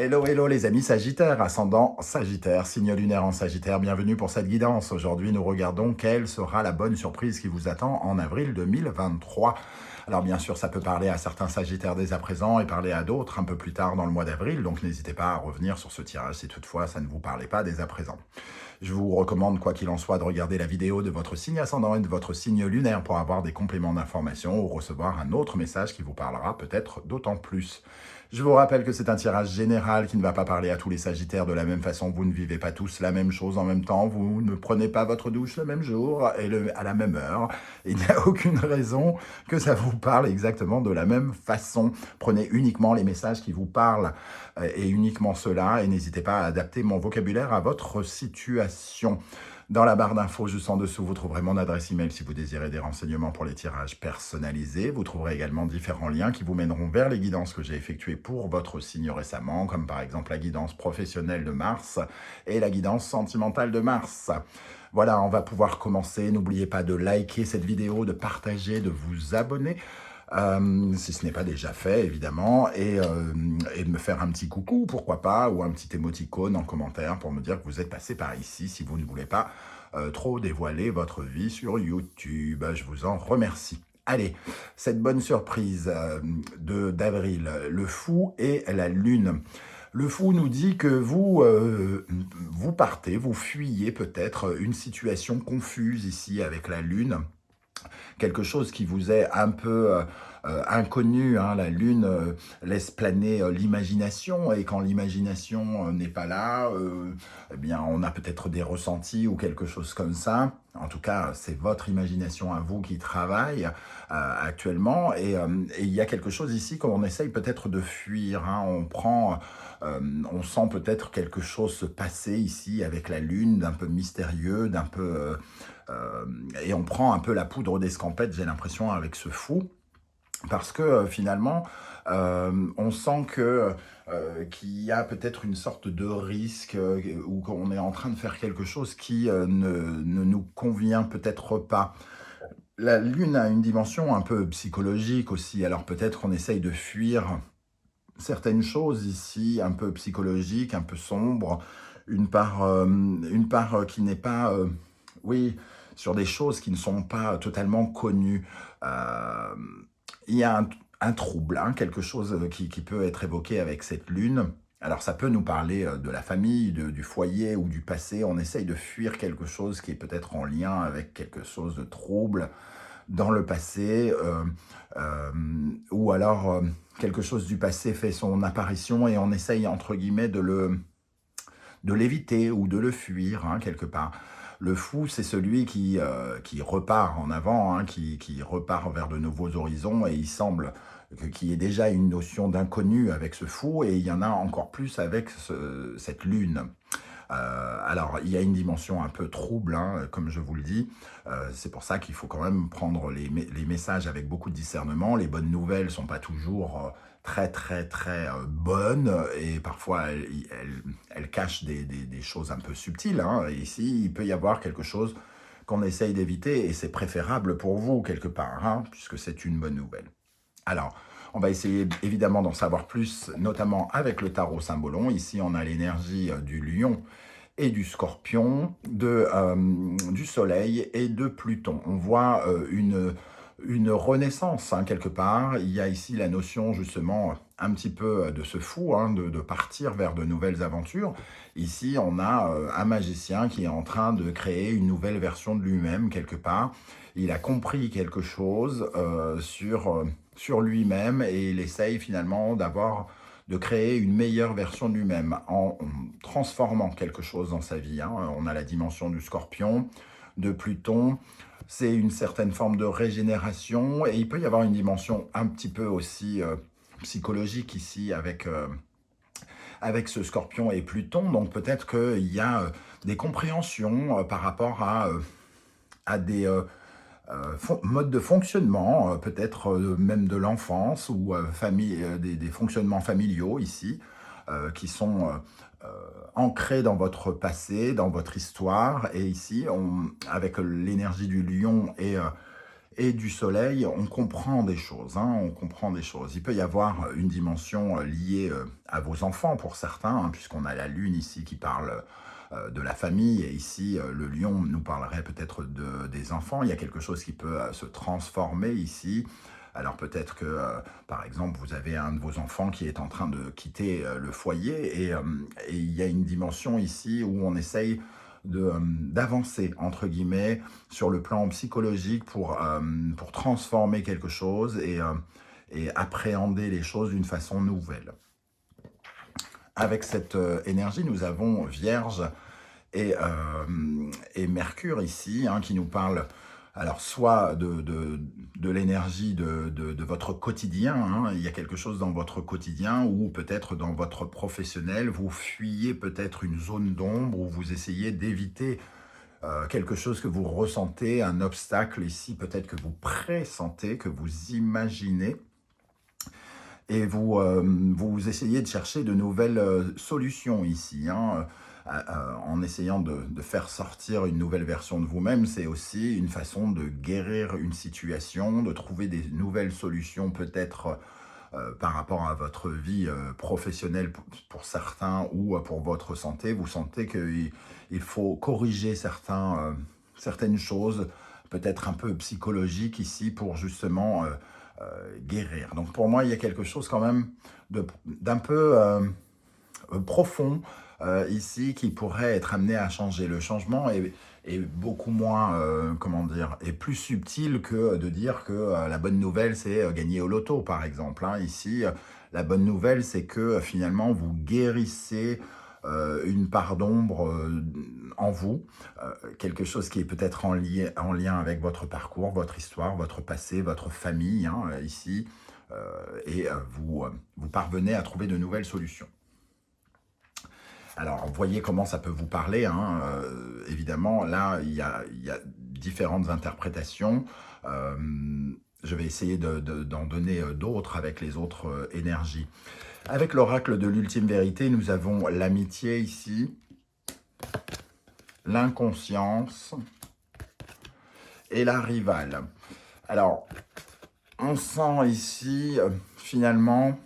Hello, hello les amis Sagittaires, ascendant Sagittaire, signe lunaire en Sagittaire, bienvenue pour cette guidance. Aujourd'hui, nous regardons quelle sera la bonne surprise qui vous attend en avril 2023. Alors bien sûr, ça peut parler à certains Sagittaires dès à présent et parler à d'autres un peu plus tard dans le mois d'avril, donc n'hésitez pas à revenir sur ce tirage si toutefois ça ne vous parlait pas dès à présent. Je vous recommande, quoi qu'il en soit, de regarder la vidéo de votre signe ascendant et de votre signe lunaire pour avoir des compléments d'information ou recevoir un autre message qui vous parlera peut-être d'autant plus. Je vous rappelle que c'est un tirage général qui ne va pas parler à tous les Sagittaires de la même façon. Vous ne vivez pas tous la même chose en même temps. Vous ne prenez pas votre douche le même jour et à la même heure. Il n'y a aucune raison que ça vous parle exactement de la même façon. Prenez uniquement les messages qui vous parlent et uniquement cela. Et n'hésitez pas à adapter mon vocabulaire à votre situation. Dans la barre d'infos juste en dessous, vous trouverez mon adresse email si vous désirez des renseignements pour les tirages personnalisés. Vous trouverez également différents liens qui vous mèneront vers les guidances que j'ai effectuées pour votre signe récemment, comme par exemple la guidance professionnelle de Mars et la guidance sentimentale de Mars. Voilà, on va pouvoir commencer. N'oubliez pas de liker cette vidéo, de partager, de vous abonner. Si ce n'est pas déjà fait, évidemment, et de me faire un petit coucou, pourquoi pas, ou un petit émoticône en commentaire pour me dire que vous êtes passé par ici, si vous ne voulez pas trop dévoiler votre vie sur YouTube. Je vous en remercie. Allez, cette bonne surprise d'avril, le fou et la lune. Le fou nous dit que vous partez, vous fuyez peut-être une situation confuse ici avec la lune, quelque chose qui vous est un peu inconnu. Hein. La Lune laisse planer l'imagination, et quand l'imagination n'est pas là, eh bien, on a peut-être des ressentis ou quelque chose comme ça. En tout cas, c'est votre imagination à vous qui travaille actuellement. Et il y a quelque chose ici qu'on essaye peut-être de fuir. Hein. On sent peut-être quelque chose se passer ici avec la Lune, d'un peu mystérieux, d'un peu... et on prend un peu la poudre d'escampette, j'ai l'impression, avec ce fou. Parce que finalement, on sent qu'il y a peut-être une sorte de risque ou qu'on est en train de faire quelque chose qui ne nous convient peut-être pas. La Lune a une dimension un peu psychologique aussi, alors peut-être qu'on essaye de fuir certaines choses ici, un peu psychologiques, un peu sombres, une part qui n'est pas... oui, sur des choses qui ne sont pas totalement connues. Il y a un trouble, hein, quelque chose qui peut être évoqué avec cette lune. Alors ça peut nous parler de la famille, du foyer ou du passé. On essaye de fuir quelque chose qui est peut-être en lien avec quelque chose de trouble dans le passé, ou alors quelque chose du passé fait son apparition et on essaye entre guillemets de l'éviter ou de le fuir, hein, quelque part. Le fou, c'est celui qui repart en avant, hein, qui repart vers de nouveaux horizons, et il semble qu'il y ait déjà une notion d'inconnu avec ce fou, et il y en a encore plus avec cette lune. Alors, il y a une dimension un peu trouble, hein, comme je vous le dis. C'est pour ça qu'il faut quand même prendre les messages avec beaucoup de discernement. Les bonnes nouvelles ne sont pas toujours très bonnes, et parfois elles cachent des choses un peu subtiles. Hein. Et ici, il peut y avoir quelque chose qu'on essaye d'éviter, et c'est préférable pour vous quelque part, hein, puisque c'est une bonne nouvelle. Alors, on va essayer évidemment d'en savoir plus, notamment avec le tarot Symbolon. Ici, on a l'énergie du lion et du scorpion, du soleil et de Pluton. On voit une renaissance, hein, quelque part. Il y a ici la notion justement un petit peu de ce fou, hein, de partir vers de nouvelles aventures. Ici, on a un magicien qui est en train de créer une nouvelle version de lui-même, quelque part. Il a compris quelque chose sur lui-même, et il essaye finalement de créer une meilleure version de lui-même en transformant quelque chose dans sa vie. Hein. On a la dimension du scorpion, de Pluton. C'est une certaine forme de régénération, et il peut y avoir une dimension un petit peu aussi psychologique ici avec ce scorpion et Pluton. Donc peut-être qu'il y a des compréhensions par rapport à des modes de fonctionnement, peut-être même de l'enfance, ou des fonctionnements familiaux ici, qui sont ancrés dans votre passé, dans votre histoire. Et ici, avec l'énergie du lion et du soleil, on comprend des choses, hein, on comprend des choses. Il peut y avoir une dimension liée à vos enfants pour certains, hein, puisqu'on a la lune ici qui parle de la famille, et ici le lion nous parlerait peut-être des enfants. Il y a quelque chose qui peut se transformer ici. Alors peut-être que, par exemple, vous avez un de vos enfants qui est en train de quitter le foyer, et il y a une dimension ici où on essaye d'avancer, entre guillemets, sur le plan psychologique pour transformer quelque chose et appréhender les choses d'une façon nouvelle. Avec cette énergie, nous avons Vierge et Mercure ici, hein, qui nous parle alors soit de l'énergie de votre quotidien, hein, il y a quelque chose dans votre quotidien ou peut-être dans votre professionnel, vous fuyez peut-être une zone d'ombre où vous essayez d'éviter quelque chose que vous ressentez, un obstacle ici, peut-être que vous pressentez, que vous imaginez, et vous essayez de chercher de nouvelles solutions ici, hein, en essayant de faire sortir une nouvelle version de vous-même. C'est aussi une façon de guérir une situation, de trouver des nouvelles solutions peut-être par rapport à votre vie professionnelle pour certains ou pour votre santé. Vous sentez qu'il faut corriger certaines choses, peut-être un peu psychologiques ici, pour justement guérir. Donc pour moi, il y a quelque chose quand même d'un peu profond ici qui pourrait être amené à changer. Le changement est beaucoup moins, comment dire, est plus subtil que de dire que la bonne nouvelle, c'est gagner au loto, par exemple, hein. Ici, la bonne nouvelle, c'est que finalement, vous guérissez une part d'ombre en vous, quelque chose qui est peut-être en lien avec votre parcours, votre histoire, votre passé, votre famille, hein, ici, et vous parvenez à trouver de nouvelles solutions. Alors, voyez comment ça peut vous parler, hein, évidemment, là, il y a différentes interprétations. Je vais essayer d'en donner d'autres avec les autres énergies. Avec l'oracle de l'ultime vérité, nous avons l'amitié ici, l'inconscience et la rivale. Alors, on sent ici, finalement,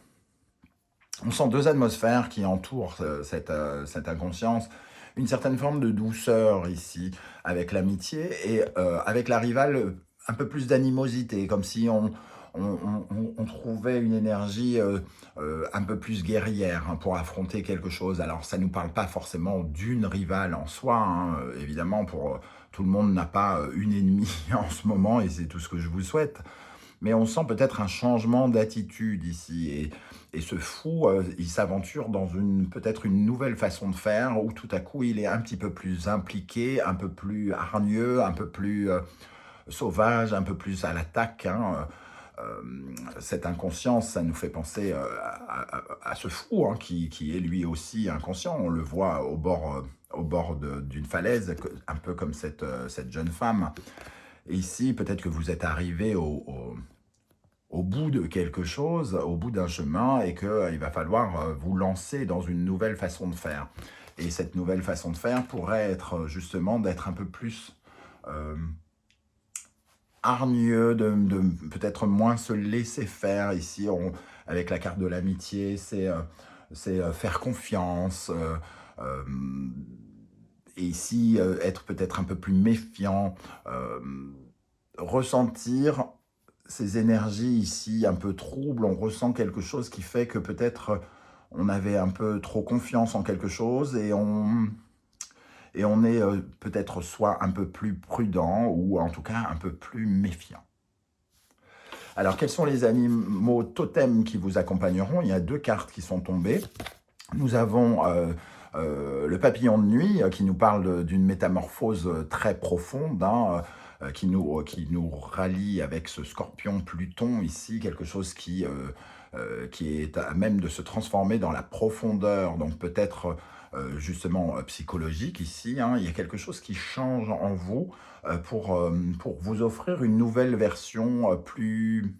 on sent deux atmosphères qui entourent cette inconscience. Une certaine forme de douceur ici, avec l'amitié, et avec la rivale, un peu plus d'animosité, comme si on trouvait une énergie un peu plus guerrière, hein, pour affronter quelque chose. Alors, ça ne nous parle pas forcément d'une rivale en soi, hein, évidemment, tout le monde n'a pas une ennemie en ce moment, et c'est tout ce que je vous souhaite. Mais on sent peut-être un changement d'attitude ici. Et ce fou, il s'aventure dans peut-être une nouvelle façon de faire, où tout à coup, il est un petit peu plus impliqué, un peu plus hargneux, un peu plus sauvage, un peu plus à l'attaque, hein. Cette inconscience, ça nous fait penser à ce fou, hein, qui est lui aussi inconscient. On le voit au bord d'une falaise, un peu comme cette jeune femme. Et ici, peut-être que vous êtes arrivé au bout de quelque chose, au bout d'un chemin, et qu'il va falloir vous lancer dans une nouvelle façon de faire. Et cette nouvelle façon de faire pourrait être justement d'être un peu plus hargneux, de peut-être moins se laisser faire. Ici, avec la carte de l'amitié, c'est faire confiance, et ici, être peut-être un peu plus méfiant, ressentir ces énergies ici un peu troubles. On ressent quelque chose qui fait que peut-être on avait un peu trop confiance en quelque chose, et on est peut-être soit un peu plus prudent, ou en tout cas un peu plus méfiant. Alors, quels sont les animaux totems qui vous accompagneront? Il y a deux cartes qui sont tombées. Nous avons le papillon de nuit qui nous parle d'une métamorphose très profonde, hein, qui nous rallie avec ce scorpion Pluton ici, quelque chose qui est à même de se transformer dans la profondeur, donc peut-être justement psychologique ici, hein. Il y a quelque chose qui change en vous pour vous offrir une nouvelle version plus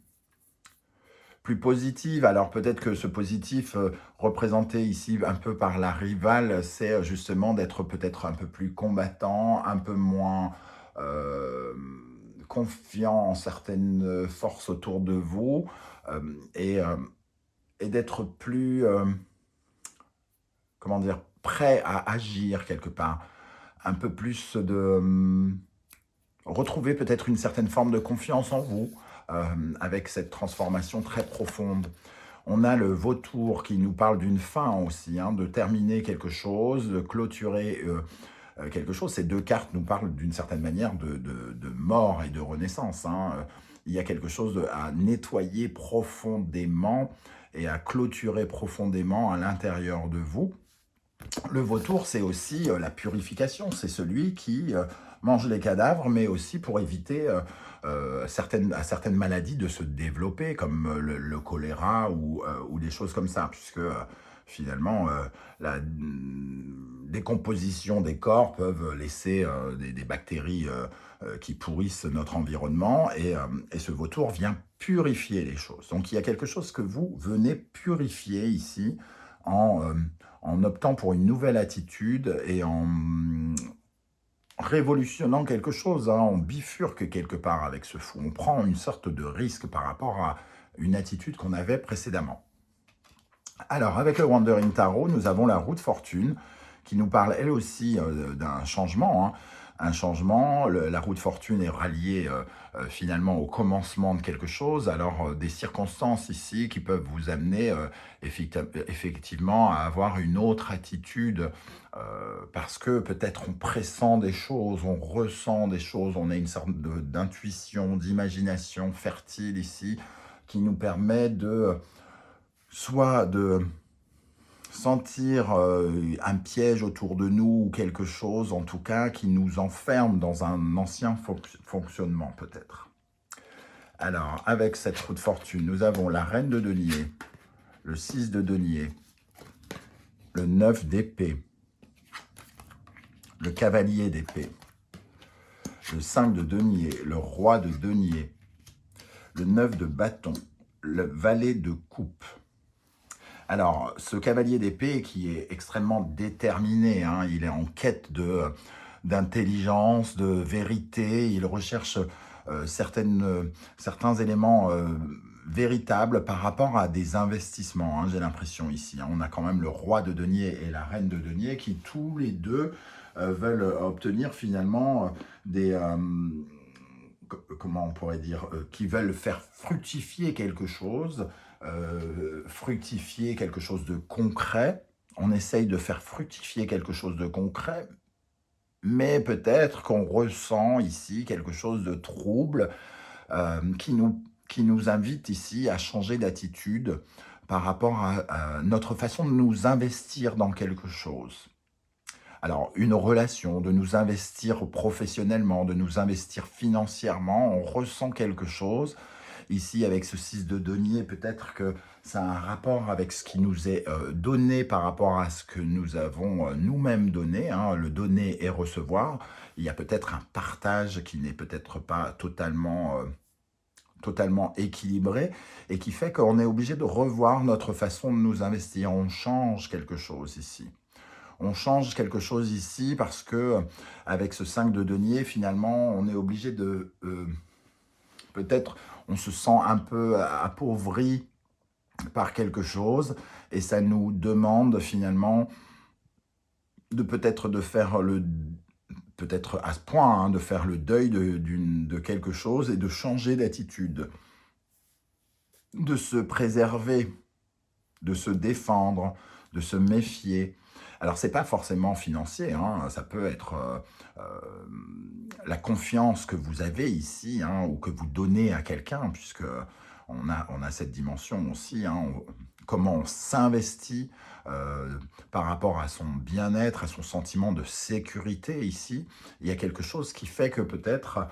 positive. Alors peut-être que ce positif représenté ici un peu par la rivale, c'est justement d'être peut-être un peu plus combattant, un peu moins confiant en certaines forces autour de vous et, et d'être plus, comment dire, prêt à agir quelque part. Un peu plus de... retrouver peut-être une certaine forme de confiance en vous avec cette transformation très profonde. On a le vautour qui nous parle d'une fin aussi, hein, de terminer quelque chose, de clôturer quelque chose. Ces deux cartes nous parlent d'une certaine manière de mort et de renaissance. Hein. Il y a quelque chose à nettoyer profondément et à clôturer profondément à l'intérieur de vous. Le vautour, c'est aussi la purification. C'est celui qui mange les cadavres, mais aussi pour éviter certaines maladies de se développer, comme le choléra ou des choses comme ça, puisque finalement, la décomposition des corps peuvent laisser des bactéries qui pourrissent notre environnement, et ce vautour vient purifier les choses. Donc il y a quelque chose que vous venez purifier ici en optant pour une nouvelle attitude et en révolutionnant quelque chose. Hein. On bifurque quelque part avec ce fou. On prend une sorte de risque par rapport à une attitude qu'on avait précédemment. Alors, avec le Wandering Tarot, nous avons la roue de fortune qui nous parle, elle aussi, d'un changement. Hein. Un changement, la roue de fortune est ralliée finalement au commencement de quelque chose. Alors, des circonstances ici qui peuvent vous amener effectivement à avoir une autre attitude parce que peut-être on pressent des choses, on ressent des choses, on a une sorte d'intuition, d'imagination fertile ici qui nous permet soit de sentir un piège autour de nous ou quelque chose, en tout cas, qui nous enferme dans un ancien fonctionnement, peut-être. Alors, avec cette roue de fortune, nous avons la reine de denier, le 6 de denier, le 9 d'épée, le cavalier d'épée, le 5 de denier, le roi de denier, le 9 de bâton, le valet de coupe. Alors, ce cavalier d'épée qui est extrêmement déterminé, hein, il est en quête d'intelligence, de vérité, il recherche certains éléments véritables par rapport à des investissements, hein, j'ai l'impression ici. Hein. On a quand même le roi de denier et la reine de denier qui tous les deux veulent obtenir finalement comment on pourrait dire, qui veulent faire fructifier quelque chose, fructifier quelque chose de concret. On essaye de faire fructifier quelque chose de concret, mais peut-être qu'on ressent ici quelque chose de trouble qui nous invite ici à changer d'attitude par rapport à notre façon de nous investir dans quelque chose. Alors, une relation, de nous investir professionnellement, de nous investir financièrement, on ressent quelque chose. Ici, avec ce 6 de denier, peut-être que ça a un rapport avec ce qui nous est donné par rapport à ce que nous avons nous-mêmes donné, hein, le donner et recevoir. Il y a peut-être un partage qui n'est peut-être pas totalement équilibré et qui fait qu'on est obligé de revoir notre façon de nous investir. On change quelque chose ici. On change quelque chose ici parce que avec ce 5 de denier, finalement, on est obligé de... peut-être, on se sent un peu appauvri par quelque chose et ça nous demande finalement de peut-être de faire peut-être à ce point, hein, de faire le deuil de quelque chose et de changer d'attitude, de se préserver, de se défendre, de se méfier. Alors, ce n'est pas forcément financier, hein, ça peut être la confiance que vous avez ici, hein, ou que vous donnez à quelqu'un, puisque on a cette dimension aussi, hein, comment on s'investit par rapport à son bien-être, à son sentiment de sécurité ici. Il y a quelque chose qui fait que peut-être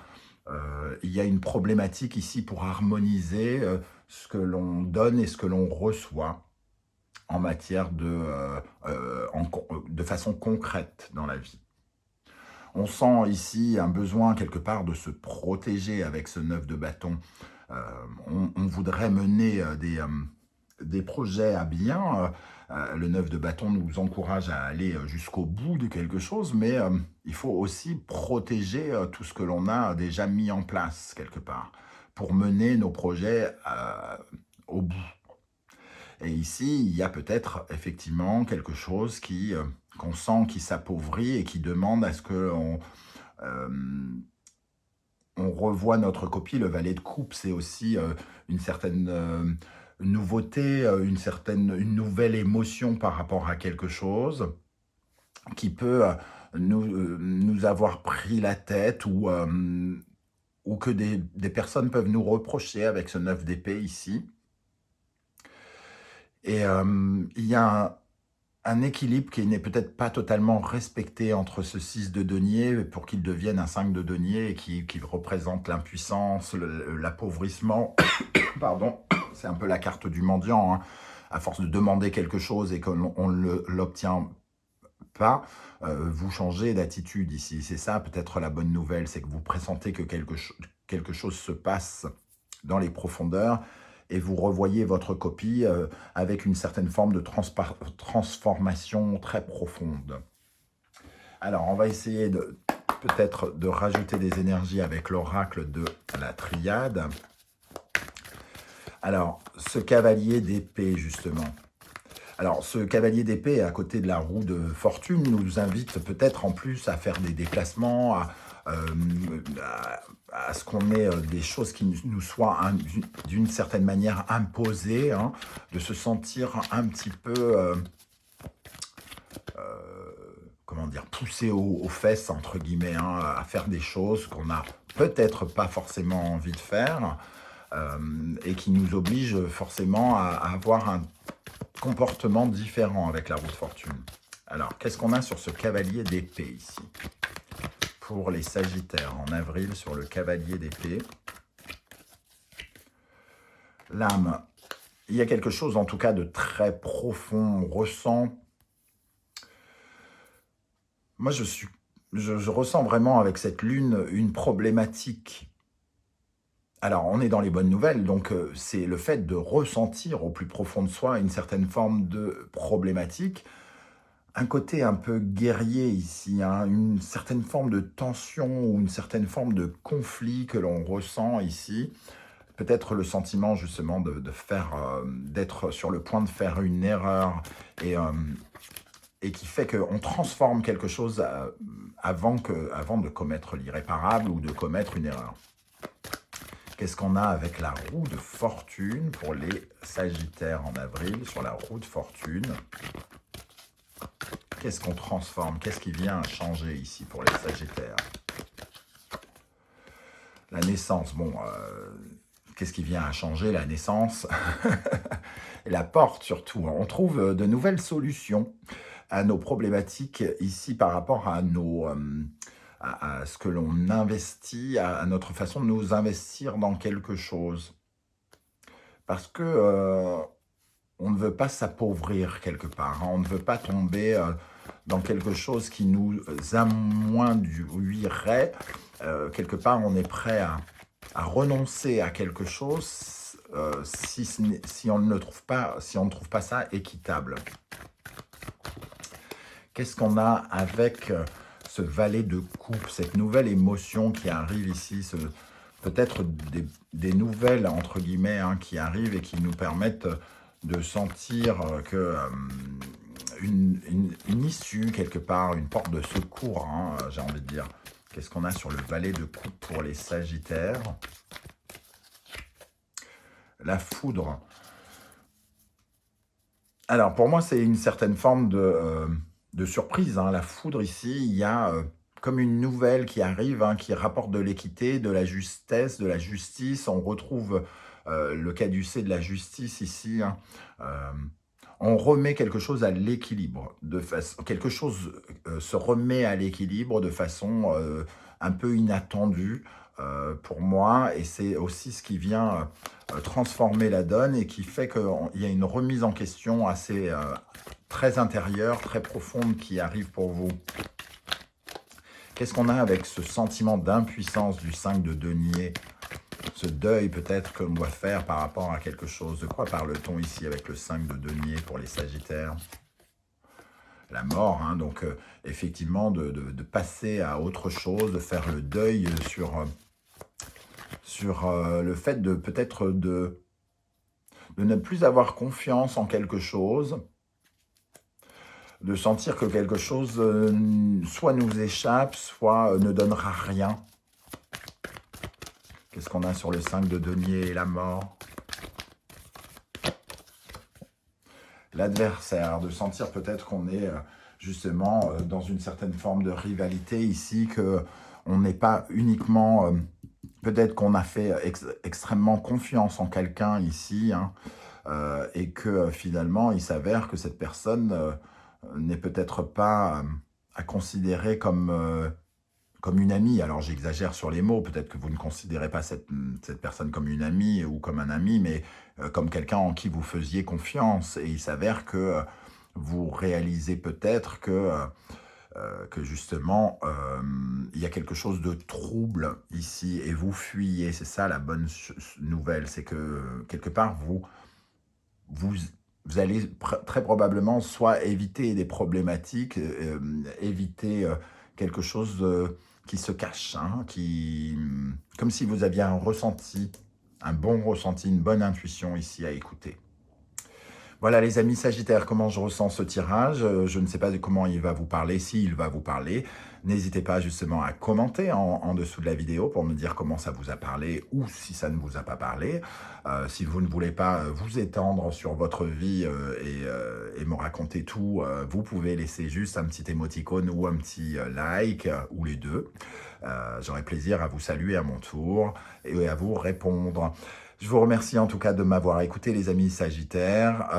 il y a une problématique ici pour harmoniser ce que l'on donne et ce que l'on reçoit en matière de façon concrète dans la vie. On sent ici un besoin quelque part de se protéger avec ce 9 de bâton. On voudrait mener des projets à bien. Le 9 de bâton nous encourage à aller jusqu'au bout de quelque chose, mais il faut aussi protéger tout ce que l'on a déjà mis en place quelque part pour mener nos projets au bout. Et ici, il y a peut-être effectivement quelque chose qu'on sent qui s'appauvrit et qui demande à ce qu'on on revoit notre copie. Le valet de coupe, c'est aussi une certaine nouveauté, une nouvelle émotion par rapport à quelque chose qui peut nous avoir pris la tête ou que des personnes peuvent nous reprocher avec ce 9 d'épée ici. Et il y a un équilibre qui n'est peut-être pas totalement respecté entre ce 6 de denier pour qu'il devienne un 5 de denier et qui représente l'impuissance, l'appauvrissement. Pardon, c'est un peu la carte du mendiant. Hein. À force de demander quelque chose et qu'on ne l'obtient pas, vous changez d'attitude ici. C'est ça peut-être la bonne nouvelle, c'est que vous pressentez que quelque chose se passe dans les profondeurs et vous revoyez votre copie avec une certaine forme de transformation très profonde. Alors, on va essayer peut-être de rajouter des énergies avec l'oracle de la triade. Alors, ce cavalier d'épée, justement. Alors, ce cavalier d'épée, à côté de la roue de fortune, nous invite peut-être en plus à faire des déplacements, à ce qu'on ait des choses qui nous soient d'une certaine manière imposées, hein, de se sentir un petit peu, comment dire, poussé aux fesses, entre guillemets, hein, à faire des choses qu'on n'a peut-être pas forcément envie de faire, et qui nous obligent forcément à avoir un comportement différent avec la roue de fortune. Alors, qu'est-ce qu'on a sur ce cavalier d'épée ici? Pour les Sagittaires, en avril, sur le cavalier d'épée. L'âme, il y a quelque chose en tout cas de très profond, on ressent. Moi, je ressens vraiment avec cette lune une problématique. Alors, on est dans les bonnes nouvelles, donc c'est le fait de ressentir au plus profond de soi une certaine forme de problématique, un côté un peu guerrier ici, hein, une certaine forme de tension ou une certaine forme de conflit que l'on ressent ici. Peut-être le sentiment justement d'être sur le point de faire une erreur et qui fait qu'on transforme quelque chose avant de commettre l'irréparable ou de commettre une erreur. Qu'est-ce qu'on a avec la roue de fortune pour les Sagittaires en avril, sur la roue de fortune? Qu'est-ce qu'on transforme? Qu'est-ce qui vient changer ici pour les Sagittaires? La naissance, bon, qu'est-ce qui vient à changer? La naissance et la porte surtout. On trouve de nouvelles solutions à nos problématiques ici par rapport à à ce que l'on investit, à notre façon de nous investir dans quelque chose. Parce que on ne veut pas s'appauvrir quelque part, hein. On ne veut pas tomber dans quelque chose qui nous amoindrirait. Quelque part, on est prêt à renoncer à quelque chose si on ne trouve pas ça équitable. Qu'est-ce qu'on a avec ce valet de coupe, cette nouvelle émotion qui arrive ici, peut-être des nouvelles, entre guillemets, hein, qui arrivent et qui nous permettent de sentir que une issue, quelque part, une porte de secours, hein, j'ai envie de dire. Qu'est-ce qu'on a sur le valet de coupe pour les Sagittaires? La foudre. Alors, pour moi, c'est une certaine forme de surprise. Hein. La foudre, ici, il y a comme une nouvelle qui arrive, hein, qui rapporte de l'équité, de la justesse, de la justice. On retrouve le caducée de la justice ici. Hein. On remet quelque chose à l'équilibre. Quelque chose se remet à l'équilibre de façon un peu inattendue pour moi. Et c'est aussi ce qui vient transformer la donne et qui fait qu'il y a une remise en question assez très intérieure, très profonde qui arrive pour vous. Qu'est-ce qu'on a avec ce sentiment d'impuissance du 5 de denier ce deuil peut-être que l'on doit faire par rapport à quelque chose. De quoi parle-t-on ici avec le 5 de denier pour les Sagittaires? La mort, hein, donc effectivement de passer à autre chose, de faire le deuil sur le fait de peut-être de ne plus avoir confiance en quelque chose, de sentir que quelque chose soit nous échappe, soit ne donnera rien. Qu'est-ce qu'on a sur le 5 de denier et la mort? L'adversaire, de sentir peut-être qu'on est justement dans une certaine forme de rivalité ici, qu'on n'est pas uniquement... peut-être qu'on a fait extrêmement confiance en quelqu'un ici, hein, et que finalement, il s'avère que cette personne n'est peut-être pas à considérer comme une amie. Alors j'exagère sur les mots, peut-être que vous ne considérez pas cette personne comme une amie ou comme un ami, mais comme quelqu'un en qui vous faisiez confiance. Et il s'avère que vous réalisez peut-être que justement, il y a quelque chose de trouble ici et vous fuyez. C'est ça la bonne nouvelle, c'est que quelque part, vous allez très probablement soit éviter des problématiques, éviter quelque chose qui se cache, hein, comme si vous aviez un ressenti, un bon ressenti, une bonne intuition ici à écouter. Voilà les amis Sagittaires, comment je ressens ce tirage. Je ne sais pas de comment il va vous parler, s'il va vous parler. N'hésitez pas justement à commenter en dessous de la vidéo pour me dire comment ça vous a parlé ou si ça ne vous a pas parlé. Si vous ne voulez pas vous étendre sur votre vie et me raconter tout, vous pouvez laisser juste un petit émoticône ou un petit like ou les deux. J'aurai plaisir à vous saluer à mon tour et à vous répondre. Je vous remercie en tout cas de m'avoir écouté les amis Sagittaires.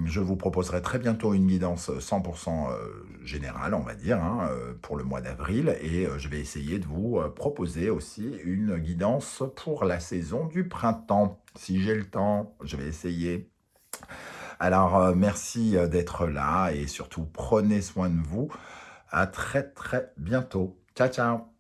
Je vous proposerai très bientôt une guidance 100% générale, on va dire, hein, pour le mois d'avril. Et je vais essayer de vous proposer aussi une guidance pour la saison du printemps. Si j'ai le temps, je vais essayer. Alors, merci d'être là et surtout, prenez soin de vous. À très très bientôt. Ciao, ciao.